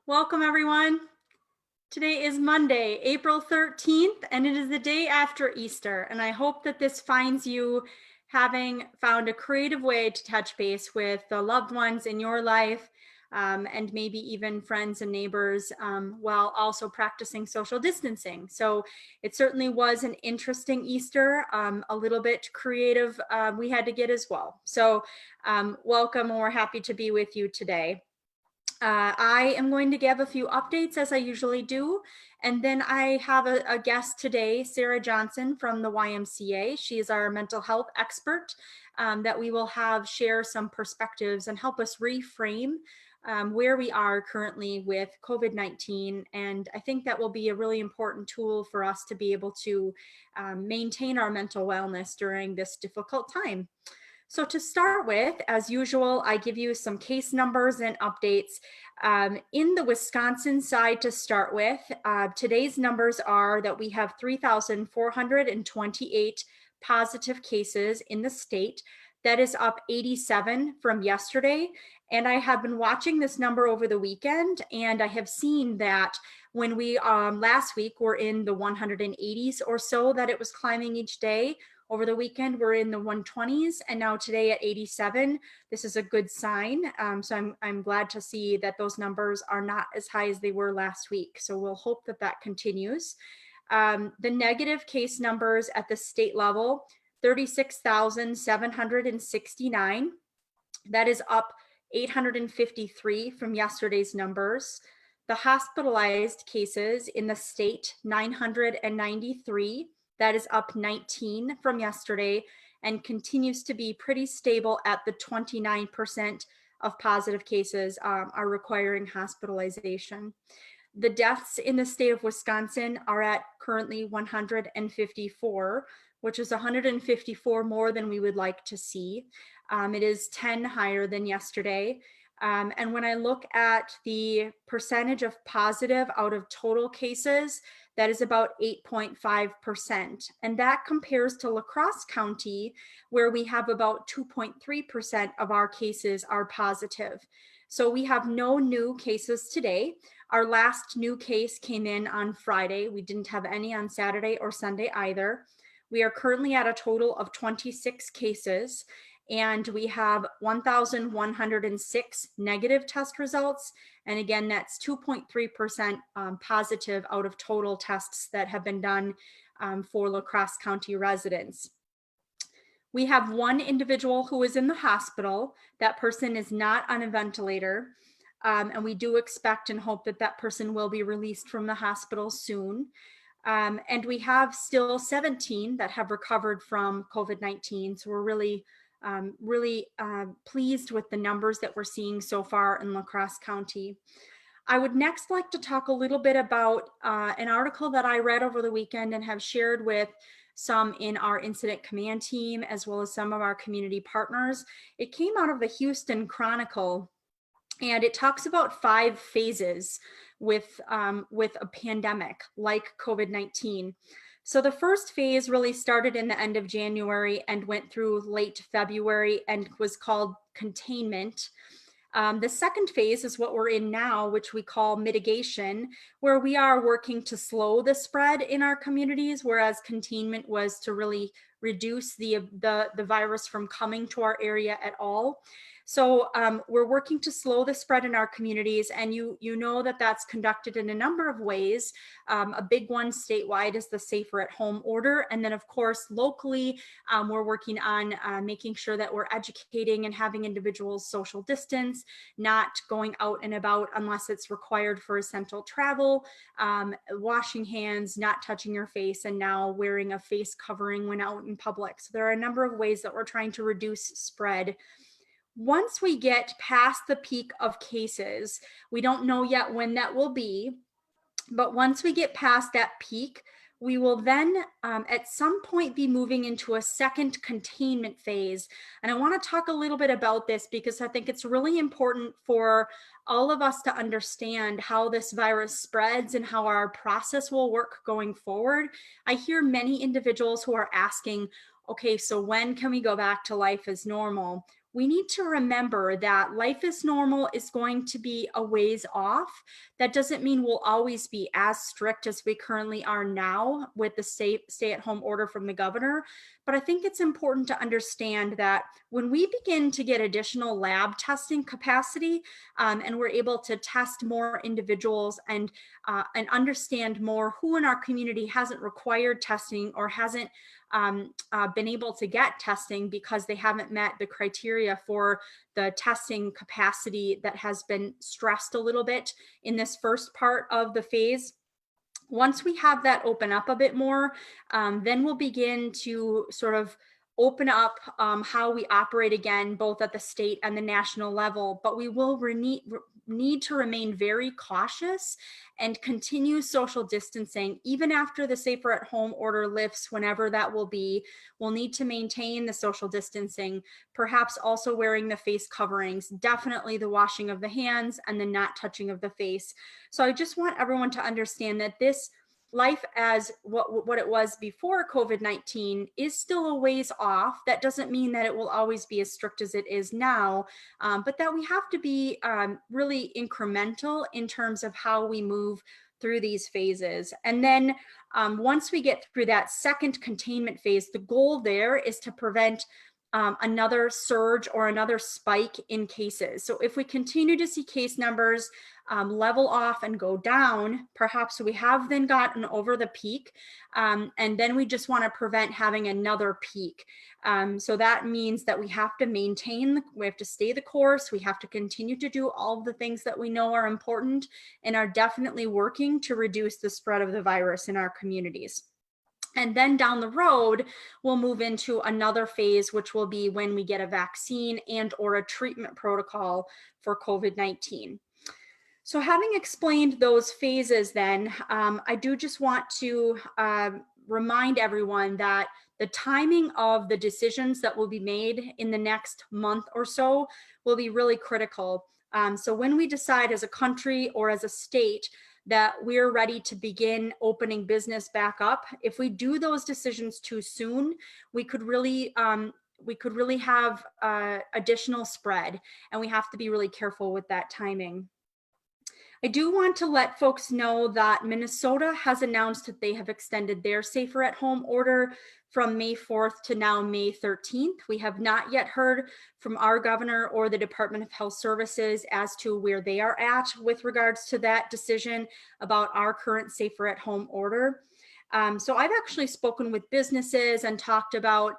Welcome, everyone. Today is Monday, April 13th, and it is the day after Easter. And I hope that this finds you having found a creative way to touch base with the loved ones in your life, and maybe even friends and neighbors, while also practicing social distancing. So it certainly was an interesting Easter, a little bit creative we had to get as well. So welcome, and we're happy to be with you today. I am going to give a few updates as I usually do. And then I have a guest today, Sarah Johnson from the YMCA. She is our mental health expert that we will have share some perspectives and help us reframe where we are currently with COVID-19. And I think that will be a really important tool for us to be able to maintain our mental wellness during this difficult time. So to start with, as usual, I give you some case numbers and updates. In the Wisconsin side to start with, today's numbers are that we have 3,428 positive cases in the state. That is up 87 from yesterday. And I have been watching this number over the weekend, and I have seen that when we last week were in the 180s or so, that it was climbing each day. Over the weekend, we're in the 120s, and now today at 87. This is a good sign. So I'm glad to see that those numbers are not as high as they were last week. So we'll hope that that continues. The negative case numbers at the state level, 36,769. That is up 853 from yesterday's numbers. The hospitalized cases in the state, 993. That is up 19 from yesterday and continues to be pretty stable at the 29% of positive cases are requiring hospitalization. The deaths in the state of Wisconsin are at currently 154, which is 154 more than we would like to see. It is 10 higher than yesterday. And when I look at the percentage of positive out of total cases, that is about 8.5%. And that compares to La Crosse County, where we have about 2.3% of our cases are positive. So we have no new cases today. Our last new case came in on Friday. We didn't have any on Saturday or Sunday either. We are currently at a total of 26 cases, and we have 1,106 negative test results. And again, that's 2.3% positive out of total tests that have been done for La Crosse County residents. We have one individual who is in the hospital. That person is not on a ventilator. And we do expect and hope that that person will be released from the hospital soon. And we have still 17 that have recovered from COVID-19. So we're really pleased with the numbers that we're seeing so far in La Crosse County. I would next like to talk a little bit about an article that I read over the weekend and have shared with some in our incident command team, as well as some of our community partners. It came out of the Houston Chronicle, and it talks about 5 phases with a pandemic like COVID-19. So the first phase really started in the end of January and went through late February and was called containment. The second phase is what we're in now, which we call mitigation, where we are working to slow the spread in our communities, whereas containment was to really reduce the virus from coming to our area at all. So we're working to slow the spread in our communities, and you know that that's conducted in a number of ways. A big one statewide is the Safer at Home order, and then of course locally we're working on making sure that we're educating and having individuals social distance, not going out and about unless it's required for essential travel, washing hands, not touching your face, and now wearing a face covering when out in public. So there are a number of ways that we're trying to reduce spread. Once we get past the peak of cases, we don't know yet when that will be, but once we get past that peak, we will then at some point be moving into a second containment phase. And I want to talk a little bit about this because I think it's really important for all of us to understand how this virus spreads and how our process will work going forward. I hear many individuals who are asking, okay, so when can we go back to life as normal? we need to remember that life as normal is going to be a ways off. That doesn't mean we'll always be as strict as we currently are now with the stay-at-home order from the governor. But I think it's important to understand that when we begin to get additional lab testing capacity, and we're able to test more individuals and understand more who in our community hasn't required testing or hasn't been able to get testing because they haven't met the criteria for the testing capacity that has been stressed a little bit in this first part of the phase. Once we have that open up a bit more, then we'll begin to sort of open up how we operate again, both at the state and the national level, but we will need to remain very cautious and continue social distancing even after the safer at home order lifts, whenever that will be. We'll need to maintain the social distancing, perhaps also wearing the face coverings, definitely the washing of the hands and the not touching of the face. So I just want everyone to understand that this life as what it was before COVID-19 is still a ways off. That doesn't mean that it will always be as strict as it is now, but that we have to be really incremental in terms of how we move through these phases. And then once we get through that second containment phase, the goal there is to prevent another surge or another spike in cases. So if we continue to see case numbers level off and go down, perhaps we have then gotten over the peak, and then we just want to prevent having another peak. So that means that we have to we have to stay the course, we have to continue to do all of the things that we know are important and are definitely working to reduce the spread of the virus in our communities. And then down the road, we'll move into another phase, which will be when we get a vaccine and or a treatment protocol for COVID-19. So having explained those phases then, I do just want to remind everyone that the timing of the decisions that will be made in the next month or so will be really critical. So when we decide as a country or as a state that we're ready to begin opening business back up, if we do those decisions too soon, we could really have additional spread, and we have to be really careful with that timing. I do want to let folks know that Minnesota has announced that they have extended their safer at home order from May 4th to now May 13th. We have not yet heard from our governor or the Department of Health Services as to where they are at with regards to that decision about our current safer at home order. So I've actually spoken with businesses and talked about,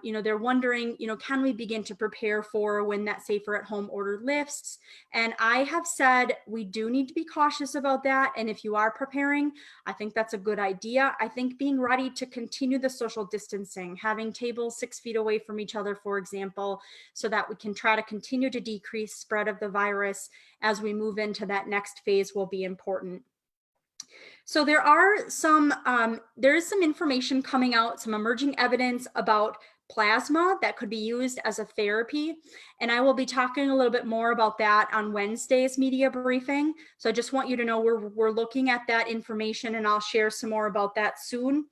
they're wondering, can we begin to prepare for when that safer at home order lifts? And I have said we do need to be cautious about that. And if you are preparing, I think that's a good idea. I think being ready to continue the social distancing, having tables 6 feet away from each other, for example, so that we can try to continue to decrease spread of the virus as we move into that next phase will be important. So there is some information coming out, some emerging evidence about plasma that could be used as a therapy. And I will be talking a little bit more about that on Wednesday's media briefing. So I just want you to know we're looking at that information, and I'll share some more about that soon.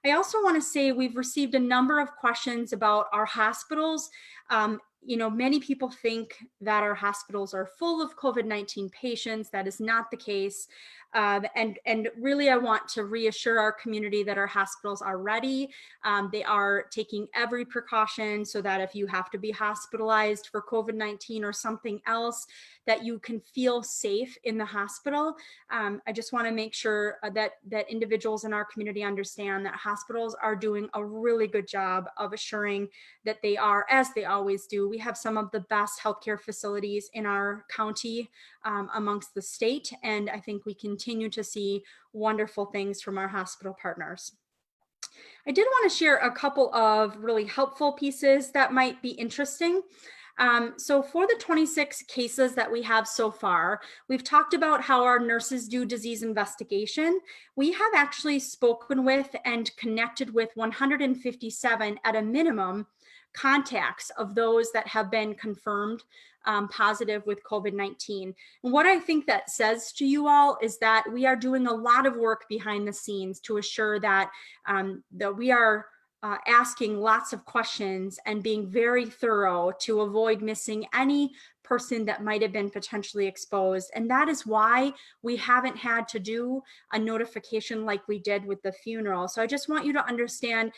I also want to say we've received a number of questions about our hospitals. Many people think that our hospitals are full of COVID-19 patients. That is not the case. And really, I want to reassure our community that our hospitals are ready. They are taking every precaution so that if you have to be hospitalized for COVID-19 or something else, that you can feel safe in the hospital. I just want to make sure that individuals in our community understand that hospitals are doing a really good job of assuring that they are, as they always do. We have some of the best healthcare facilities in our county amongst the state, and I think we continue to see wonderful things from our hospital partners. I did want to share a couple of really helpful pieces that might be interesting. So for the 26 cases that we have so far, we've talked about how our nurses do disease investigation. We have actually spoken with and connected with 157 at a minimum contacts of those that have been confirmed positive with COVID-19. And what I think that says to you all is that we are doing a lot of work behind the scenes to assure that, that we are asking lots of questions and being very thorough to avoid missing any person that might have been potentially exposed. And that is why we haven't had to do a notification like we did with the funeral. So I just want you to understand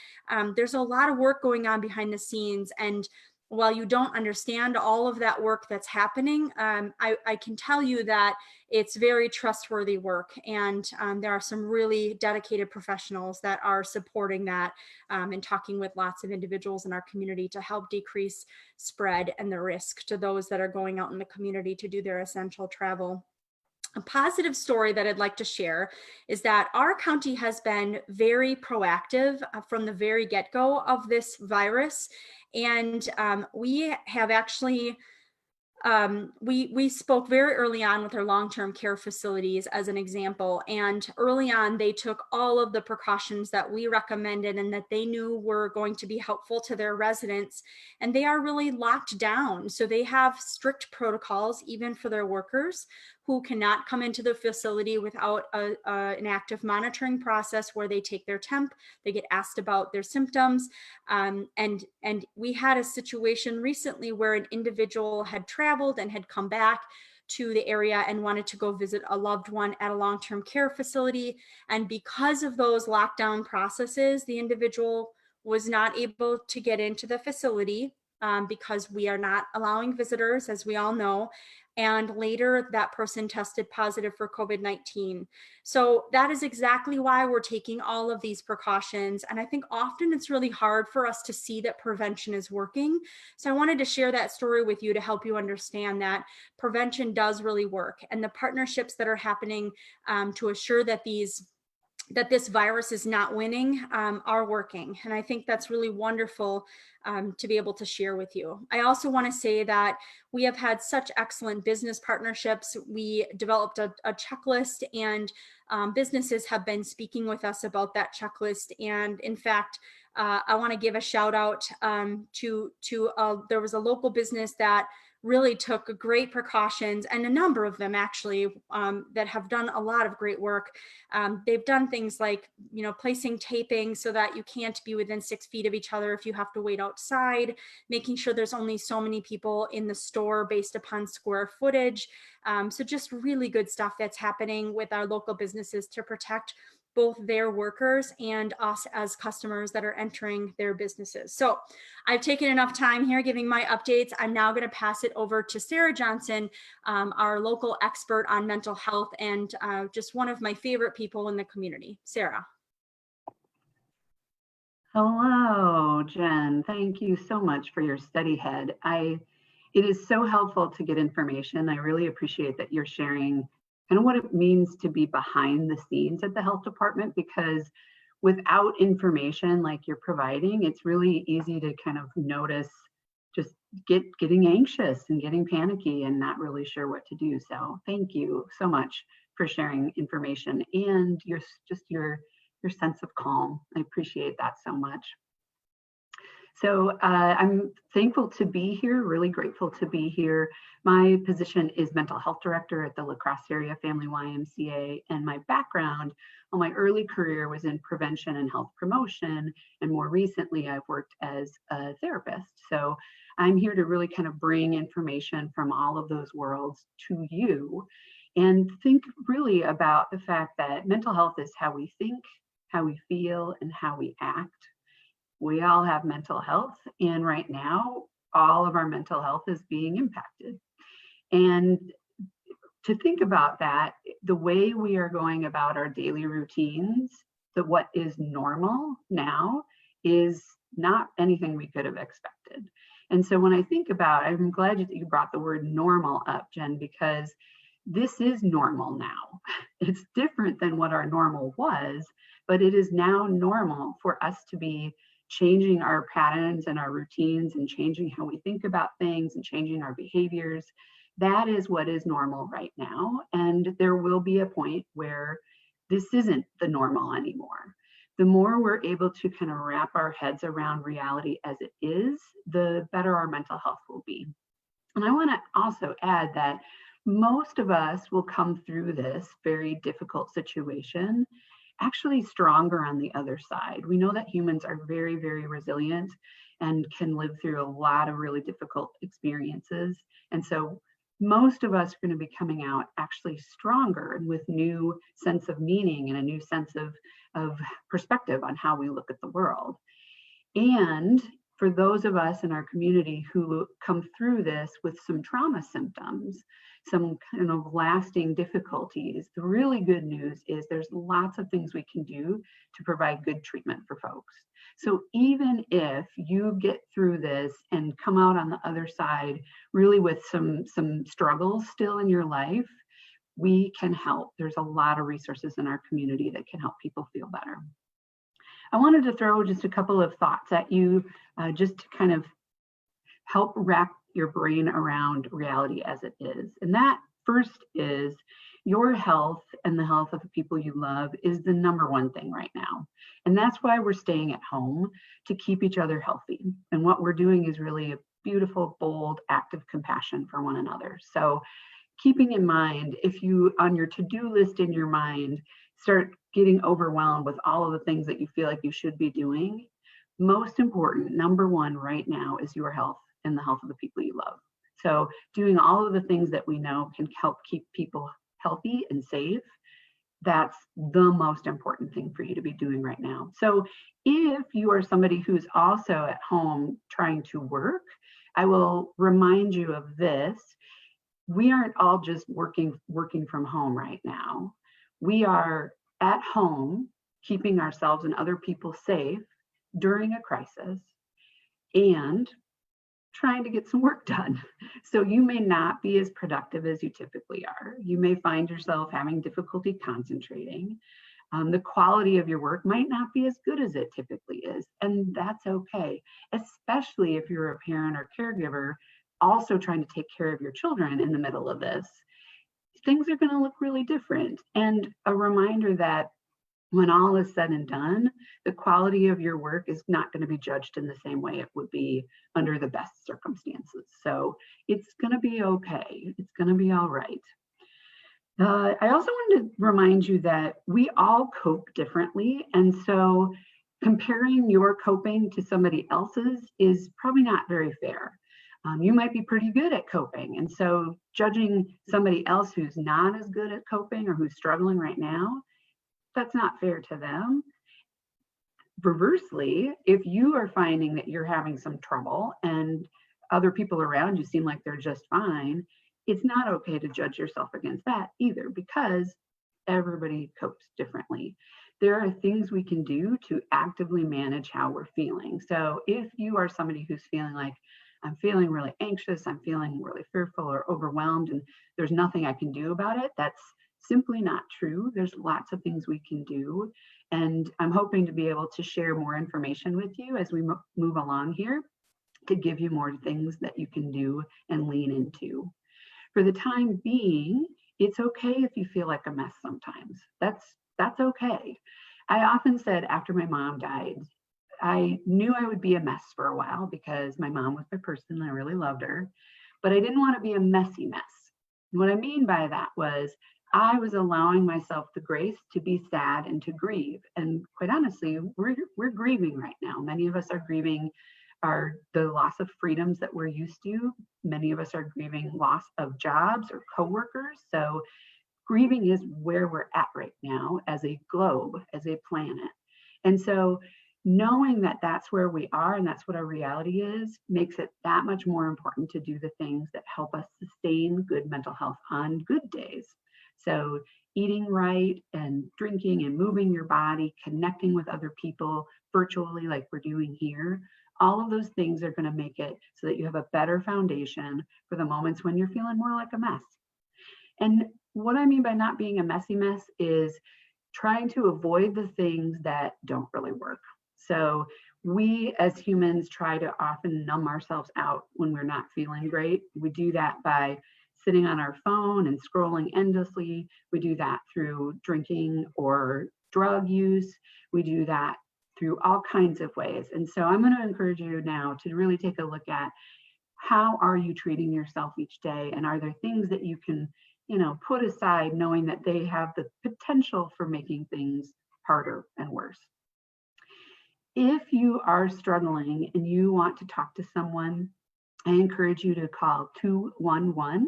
there's a lot of work going on behind the scenes. And while you don't understand all of that work that's happening, I can tell you that it's very trustworthy work. And there are some really dedicated professionals that are supporting that and talking with lots of individuals in our community to help decrease spread and the risk to those that are going out in the community to do their essential travel. A positive story that I'd like to share is that our county has been very proactive from the very get-go of this virus. And we have actually we spoke very early on with our long-term care facilities as an example, and early on they took all of the precautions that we recommended and that they knew were going to be helpful to their residents, and they are really locked down. So they have strict protocols even for their workers who cannot come into the facility without an active monitoring process where they take their temp, they get asked about their symptoms, and we had a situation recently where an individual had traveled and had come back to the area and wanted to go visit a loved one at a long-term care facility. And because of those lockdown processes, the individual was not able to get into the facility because we are not allowing visitors, as we all know. And later that person tested positive for COVID-19. So that is exactly why we're taking all of these precautions. And I think often it's really hard for us to see that prevention is working. So I wanted to share that story with you to help you understand that prevention does really work. And the partnerships that are happening to assure that this virus is not winning are working. And I think that's really wonderful to be able to share with you. I also want to say that we have had such excellent business partnerships. We developed a checklist, and businesses have been speaking with us about that checklist. And in fact, I want to give a shout out to there was a local business that really took great precautions, and a number of them actually that have done a lot of great work. They've done things like, placing taping so that you can't be within 6 feet of each other if you have to wait outside, making sure there's only so many people in the store based upon square footage. So just really good stuff that's happening with our local businesses to protect both their workers and us as customers that are entering their businesses. So I've taken enough time here giving my updates. I'm now going to pass it over to Sarah Johnson, our local expert on mental health and just one of my favorite people in the community. Sarah. Hello, Jen. Thank you so much for your study head. It is so helpful to get information. I really appreciate that you're sharing kind of what it means to be behind the scenes at the health department, because without information like you're providing, it's really easy to kind of notice just getting anxious and getting panicky and not really sure what to do. So thank you so much for sharing information and your sense of calm. I appreciate that so much. So I'm thankful to be here, really grateful to be here. My position is mental health director at the Crosse Area Family YMCA, and my background, well, my early career was in prevention and health promotion, and more recently I've worked as a therapist. So I'm here to really kind of bring information from all of those worlds to you and think really about the fact that mental health is how we think, how we feel, and how we act. We all have mental health, and right now, all of our mental health is being impacted. And to think about that, the way we are going about our daily routines, that what is normal now is not anything we could have expected. And so when I think about, I'm glad that you brought the word normal up, Jen, because this is normal now. It's different than what our normal was, but it is now normal for us to be changing our patterns and our routines and changing how we think about things and changing our behaviors. That is what is normal right now. And there will be a point where this isn't the normal anymore. The more we're able to kind of wrap our heads around reality as it is, the better our mental health will be. And I want to also add that most of us will come through this very difficult situation actually stronger on the other side. We know that humans are very, very resilient and can live through a lot of really difficult experiences. And so most of us are going to be coming out actually stronger and with new sense of meaning and a new sense of perspective on how we look at the world. And for those of us in our community who come through this with some trauma symptoms, some kind of lasting difficulties, the really good news is there's lots of things we can do to provide good treatment for folks. So even if you get through this and come out on the other side really with some struggles still in your life, we can help. There's a lot of resources in our community that can help people feel better. I wanted to throw just a couple of thoughts at you just to kind of help wrap your brain around reality as it is. And that first is your health and the health of the people you love is the number one thing right now. And that's why we're staying at home, to keep each other healthy. And what we're doing is really a beautiful, bold act of compassion for one another. So keeping in mind, if you on your to-do list in your mind start getting overwhelmed with all of the things that you feel like you should be doing, most important, number one right now is your health and the health of the people you love. So doing all of the things that we know can help keep people healthy and safe, that's the most important thing for you to be doing right now. So if you are somebody who's also at home trying to work, I will remind you of this. We aren't all just working from home right now. We are at home keeping ourselves and other people safe during a crisis and trying to get some work done. So you may not be as productive as you typically are. You may find yourself having difficulty concentrating. The quality of your work might not be as good as it typically is, and that's okay, especially if you're a parent or caregiver also trying to take care of your children in the middle of this. Things are going to look really different. And a reminder that when all is said and done, the quality of your work is not going to be judged in the same way it would be under the best circumstances. So it's going to be okay. It's going to be all right. I also wanted to remind you that we all cope differently. And so comparing your coping to somebody else's is probably not very fair. You might be pretty good at coping. And so judging somebody else who's not as good at coping or who's struggling right now, that's not fair to them. Reversely, if you are finding that you're having some trouble and other people around you seem like they're just fine, it's not okay to judge yourself against that either, because everybody copes differently. There are things we can do to actively manage how we're feeling. So if you are somebody who's feeling like, I'm feeling really anxious, I'm feeling really fearful or overwhelmed, and there's nothing I can do about it, that's simply not true. There's lots of things we can do. And I'm hoping to be able to share more information with you as we move along here to give you more things that you can do and lean into. For the time being, it's okay if you feel like a mess sometimes. That's okay. I often said after my mom died, I knew I would be a mess for a while because my mom was my person. I really loved her, but I didn't want to be a messy mess. And what I mean by that was I was allowing myself the grace to be sad and to grieve. And quite honestly, we're grieving right now. Many of us are grieving the loss of freedoms that we're used to. Many of us are grieving loss of jobs or coworkers. So grieving is where we're at right now as a globe, as a planet. And so knowing that that's where we are and that's what our reality is makes it that much more important to do the things that help us sustain good mental health on good days. So eating right and drinking and moving your body, connecting with other people virtually like we're doing here, all of those things are going to make it so that you have a better foundation for the moments when you're feeling more like a mess. And what I mean by not being a messy mess is trying to avoid the things that don't really work. So we as humans try to often numb ourselves out when we're not feeling great. We do that by sitting on our phone and scrolling endlessly. We do that through drinking or drug use. We do that through all kinds of ways. And so I'm going to encourage you now to really take a look at how are you treating yourself each day? And are there things that you can, put aside knowing that they have the potential for making things harder and worse. If you are struggling and you want to talk to someone, I encourage you to call 211.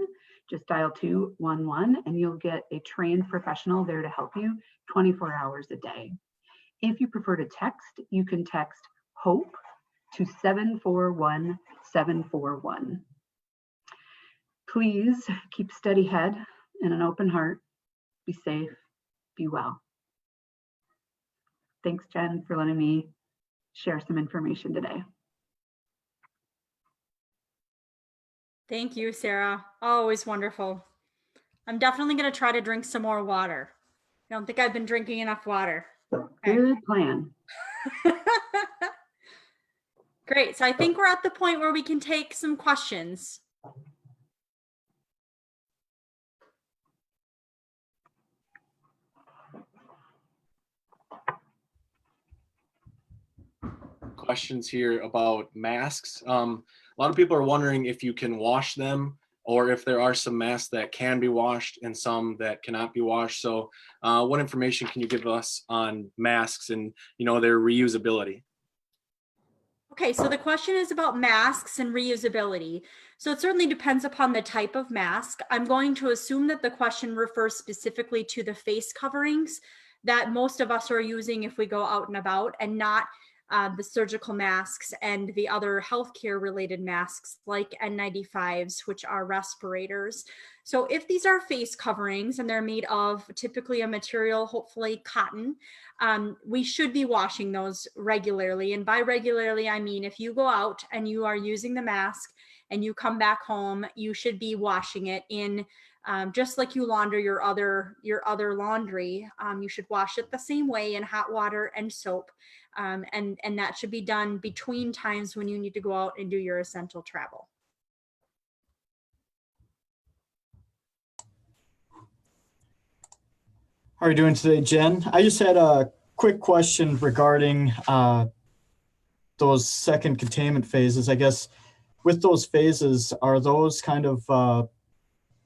Just dial 211 and you'll get a trained professional there to help you 24 hours a day. If you prefer to text, you can text HOPE to 741-741. Please keep a steady head and an open heart. Be safe, be well. Thanks, Jen, for letting me share some information today. Thank you, Sarah. Always wonderful. I'm definitely going to try to drink some more water. I don't think I've been drinking enough water. Okay. Good plan. Great. So I think we're at the point where we can take some questions. Questions here about masks. A lot of people are wondering if you can wash them or if there are some masks that can be washed and some that cannot be washed. So what information can you give us on masks and their reusability? Okay, so the question is about masks and reusability. So it certainly depends upon the type of mask. I'm going to assume that the question refers specifically to the face coverings that most of us are using if we go out and about, and not the surgical masks and the other healthcare related masks like N95s, which are respirators. So if these are face coverings and they're made of typically a material, hopefully cotton, we should be washing those regularly. And by regularly, I mean if you go out and you are using the mask and you come back home, you should be washing it in just like you launder your other laundry. You should wash it the same way in hot water and soap. And that should be done between times when you need to go out and do your essential travel. How are you doing today, Jen? I just had a quick question regarding those second containment phases. I guess with those phases, are those kind of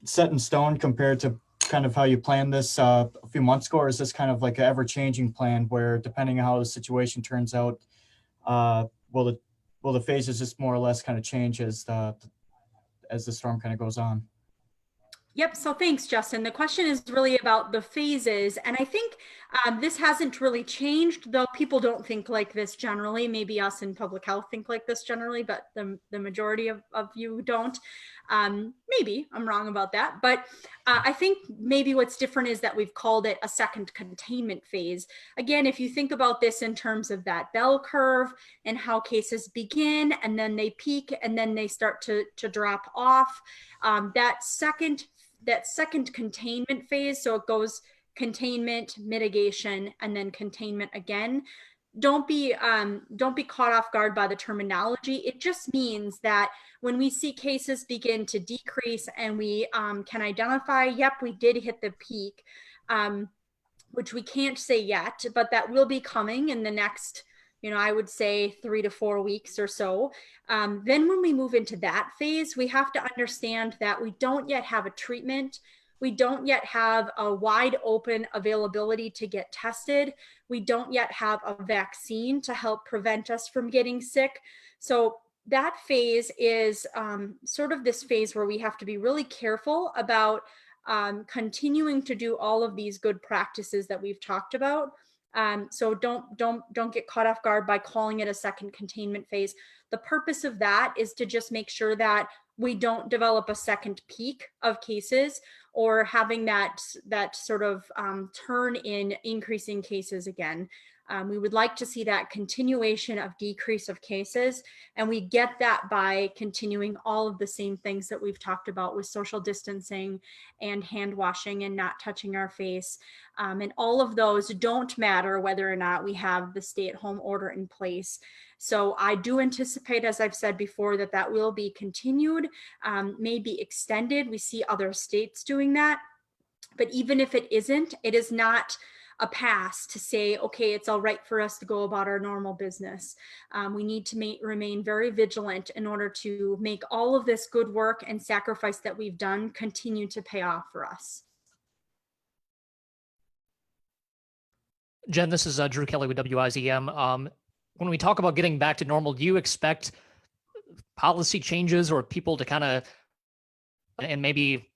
set in stone compared to kind of how you planned this a few months ago, or is this kind of like an ever-changing plan where depending on how the situation turns out, will the phases just more or less kind of change as the storm kind of goes on? Yep. So thanks, Justin. The question is really about the phases. And I think this hasn't really changed, though people don't think like this generally. Maybe us in public health think like this generally, but the majority of you don't. Maybe I'm wrong about that. But I think maybe what's different is that we've called it a second containment phase. Again, if you think about this in terms of that bell curve and how cases begin and then they peak and then they start to drop off, that second containment phase, so it goes containment, mitigation, and then containment again. Don't be caught off guard by the terminology. It just means that when we see cases begin to decrease and we can identify, yep, we did hit the peak, which we can't say yet, but that will be coming in the next, I would say 3 to 4 weeks or so. Then when we move into that phase, we have to understand that we don't yet have a treatment. We don't yet have a wide open availability to get tested. We don't yet have a vaccine to help prevent us from getting sick. So that phase is sort of this phase where we have to be really careful about continuing to do all of these good practices that we've talked about. So don't get caught off guard by calling it a second containment phase. The purpose of that is to just make sure that we don't develop a second peak of cases or having that sort of turn in increasing cases again. We would like to see that continuation of decrease of cases, and we get that by continuing all of the same things that we've talked about with social distancing and hand washing and not touching our face. And all of those don't matter whether or not we have the stay-at-home order in place. So I do anticipate, as I've said before, that will be continued, maybe extended. We see other states doing that. But even if it isn't, it is not a pass to say, okay, it's all right for us to go about our normal business. We need to remain very vigilant in order to make all of this good work and sacrifice that we've done continue to pay off for us. Jen, this is Drew Kelly with WIZM. When we talk about getting back to normal, do you expect policy changes or people to kind of, and maybe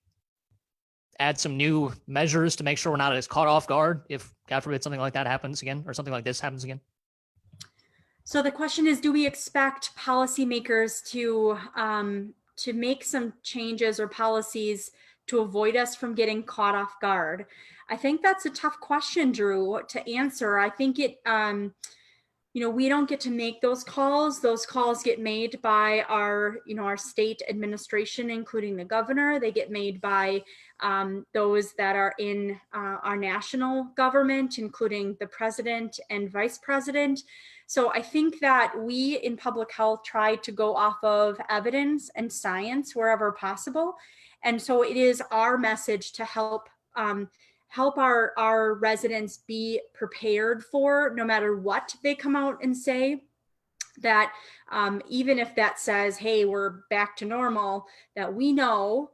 add some new measures to make sure we're not as caught off guard if, God forbid, something like that happens again, or something like this happens again? So the question is, do we expect policymakers to make some changes or policies to avoid us from getting caught off guard? I think that's a tough question, Drew, to answer. I think we don't get to make those calls. Those calls get made by our state administration, including the governor. They get made by those that are in our national government, including the president and vice president. So I think that we in public health try to go off of evidence and science wherever possible. And so it is our message to help our residents be prepared for, no matter what they come out and say, that even if that says, hey, we're back to normal, that we know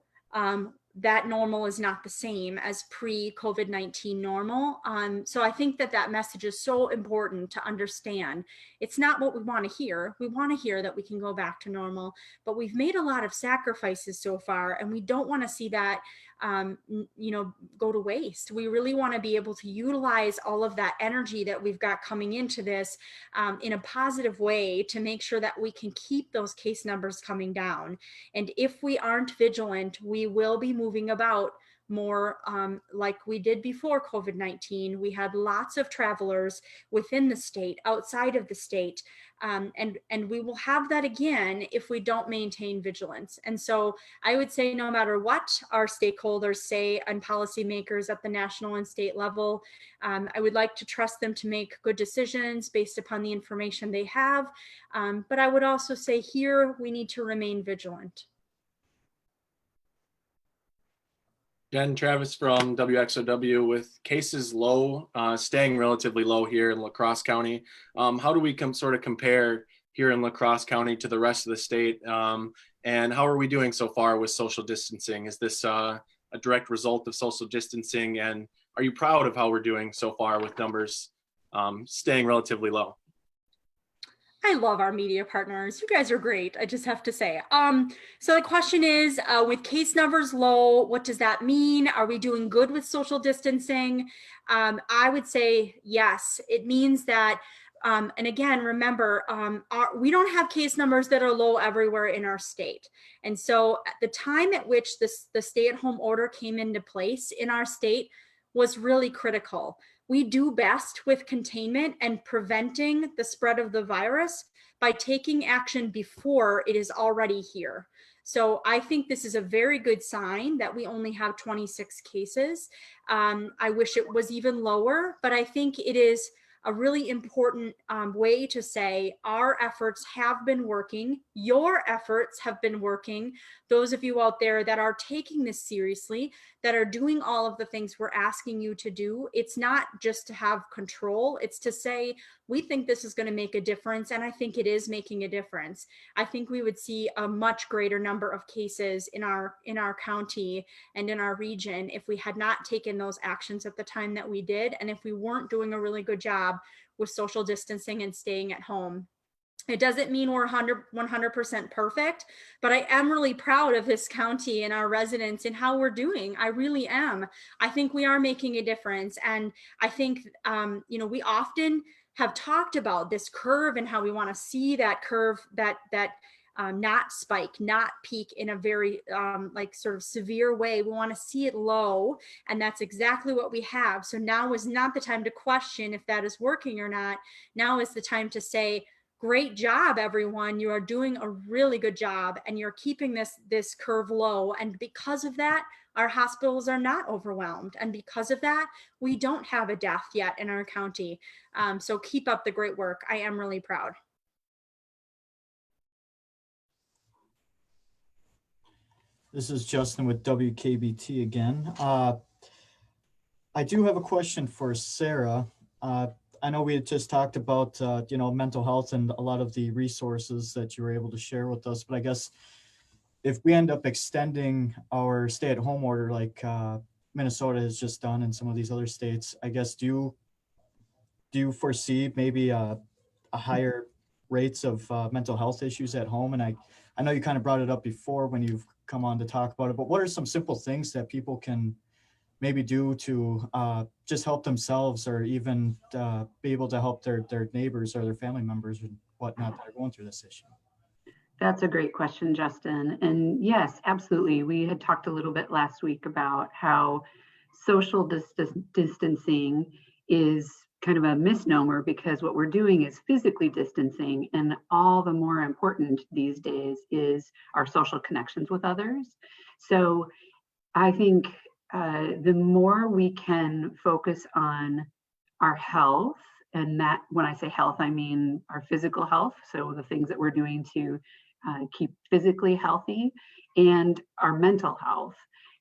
that normal is not the same as pre-COVID-19 normal. So I think that message is so important to understand. It's not what we want to hear. We want to hear that we can go back to normal, but we've made a lot of sacrifices so far, and we don't want to see that go to waste. We really want to be able to utilize all of that energy that we've got coming into this in a positive way to make sure that we can keep those case numbers coming down. And if we aren't vigilant, we will be moving about more like we did before COVID-19. We had lots of travelers within the state, outside of the state, and we will have that again if we don't maintain vigilance. And so I would say, no matter what our stakeholders say and policymakers at the national and state level, I would like to trust them to make good decisions based upon the information they have. But I would also say here, we need to remain vigilant. Jen, Travis from WXOW. With cases low, staying relatively low here in La Crosse County, how do we sort of compare here in La Crosse County to the rest of the state? And how are we doing so far with social distancing? Is this a direct result of social distancing? And are you proud of how we're doing so far with numbers staying relatively low? I love our media partners. You guys are great, I just have to say. So the question is, with case numbers low, what does that mean? Are we doing good with social distancing? I would say yes. It means that, and again, remember, we don't have case numbers that are low everywhere in our state. And so at the time at which the stay-at-home order came into place in our state was really critical. We do best with containment and preventing the spread of the virus by taking action before it is already here. So I think this is a very good sign that we only have 26 cases. I wish it was even lower, but I think it is a really important way to say our efforts have been working. Your efforts have been working. Those of you out there that are taking this seriously, that are doing all of the things we're asking you to do, it's not just to have control, it's to say, we think this is going to make a difference, and I think it is making a difference. I think we would see a much greater number of cases in our county and in our region if we had not taken those actions at the time that we did, and if we weren't doing a really good job with social distancing and staying at home. It doesn't mean we're 100% perfect, but I am really proud of this county and our residents and how we're doing. I really am. I think we are making a difference. And I think, we often have talked about this curve and how we want to see that curve, that not spike, not peak in a very sort of severe way. We want to see it low, and that's exactly what we have. So now is not the time to question if that is working or not. Now is the time to say, great job, everyone. You are doing a really good job, and you're keeping this curve low. And because of that, our hospitals are not overwhelmed. And because of that, we don't have a death yet in our county. So keep up the great work. I am really proud. This is Justin with WKBT again. I do have a question for Sarah. I know we had just talked about, mental health and a lot of the resources that you were able to share with us, but I guess if we end up extending our stay-at-home order like Minnesota has just done and some of these other states, I guess, do do you foresee maybe a higher rates of mental health issues at home? And I know you kind of brought it up before when you've come on to talk about it, but what are some simple things that people can maybe do to just help themselves, or even be able to help their neighbors or their family members and whatnot that are going through this issue? That's a great question, Justin. And yes, absolutely. We had talked a little bit last week about how social distancing is kind of a misnomer, because what we're doing is physically distancing, and all the more important these days is our social connections with others. So I think the more we can focus on our health, and that when I say health, I mean our physical health, so the things that we're doing to keep physically healthy, and our mental health.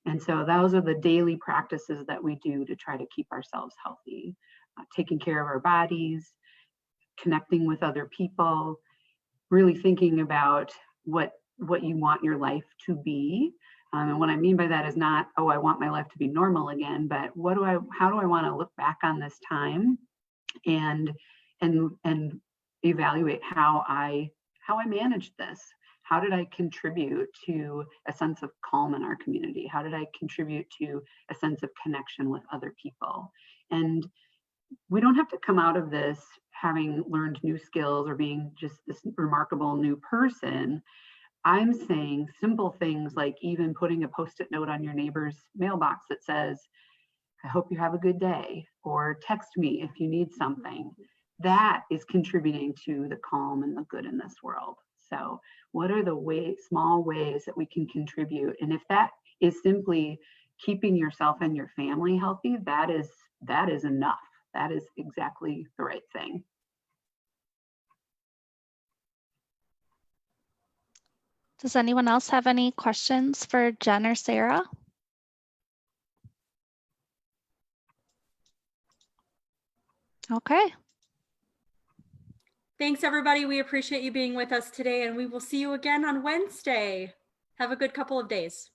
And so those are the daily practices that we do to try to keep ourselves healthy, taking care of our bodies, connecting with other people, really thinking about what you want your life to be. And what I mean by that is not, oh, I want my life to be normal again, but how do I want to look back on this time and evaluate how I managed this? How did I contribute to a sense of calm in our community? How did I contribute to a sense of connection with other people? And we don't have to come out of this having learned new skills or being just this remarkable new person. I'm saying simple things like even putting a Post-it note on your neighbor's mailbox that says, I hope you have a good day, or text me if you need something. That is contributing to the calm and the good in this world. So what are the small ways that we can contribute? And if that is simply keeping yourself and your family healthy, that is enough. That is exactly the right thing. Does anyone else have any questions for Jen or Sarah? Okay. Thanks, everybody. We appreciate you being with us today, and we will see you again on Wednesday. Have a good couple of days.